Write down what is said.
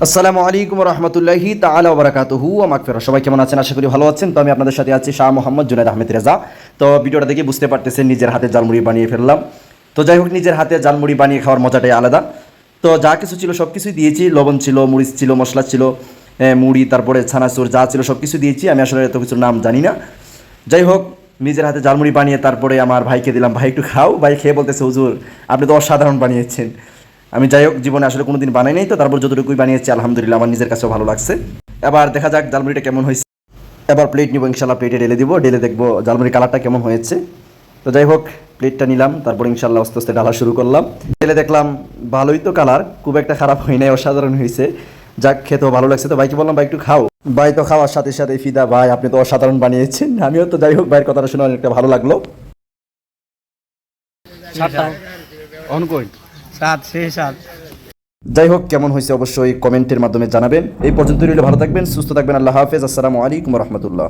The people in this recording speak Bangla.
আসসালামু আলাইকুম রহমতুল্লাহি তাআলা ওয়া বারাকাতুহু ওয়া মাগফিরাহ। সবাই কেমন আছেন? আশা করি ভালো আছেন। তো আমি আপনাদের সাথে আছি শাহ মোহাম্মদ জুনায়েদ আহমেদ রেজা। তো ভিডিওটা দেখে বুঝতে পারতেছেন নিজের হাতে জালমুড়ি বানিয়ে ফেললাম। তো যাই হোক, নিজের হাতে জালমুড়ি বানিয়ে খাওয়ার মজাটাই আলাদা। তো যা কিছু ছিল সব কিছুই দিয়েছি, লবণ ছিল, মরিচ ছিল, মশলা ছিল, মুড়ি, তারপরে ছানাচুর যা ছিল সব কিছু দিয়েছি। আমি আসলে এত কিছুর নাম জানি না। যাই হোক, নিজের হাতে জালমুড়ি বানিয়ে তারপরে আমার ভাইকে দিলাম। ভাই একটু খাও। ভাই খেয়ে বলতেছে, হুজুর আপনি তো অসাধারণ বানিয়েছেন। আমি যাই হোক জীবনে আসলে কোনো দিন বানাই নাই, তো তারপর যতটুকুই বানিয়েছি আলহামদুলিল্লাহ আমার নিজের কাছেও ভালো লাগছে। এবার দেখা যাক জালমুড়িটা কেমন হয়েছে। এবার প্লেট নিব, ইনশাল্লাহ প্লেটে ঢেলে দিব, ঢেলে দেখবো জালমুড়ির কালারটা কেমন হয়েছে। তো যাই হোক, প্লেটটা নিলাম, তারপর ইনশাল্লাহ আস্তে আস্তে ঢালা শুরু করলাম। ঢেলে দেখলাম ভালোই তো কালার, খুব একটা খারাপ হয় নাই, অসাধারণ হয়েছে। যাক, খেতেও ভালো লাগছে। তো ভাইকে বললাম, ভাই একটু খাও। ভাই তো খাওয়ার সাথে সাথে ফিদা, ভাই আপনি তো অসাধারণ বানিয়েছেন। আমিও তো যাই হোক ভাইয়ের কথাটা শুনে অনেকটা ভালো লাগলো। যাই হোক, কেমন হয়েছে অবশ্যই কমেন্টের মাধ্যমে জানাবেন। এই পর্যন্ত রইলে ভালো থাকবেন, সুস্থ থাকবেন। আল্লাহ হাফেজ। আসসালামু আলাইকুম রহমতুল্লাহ।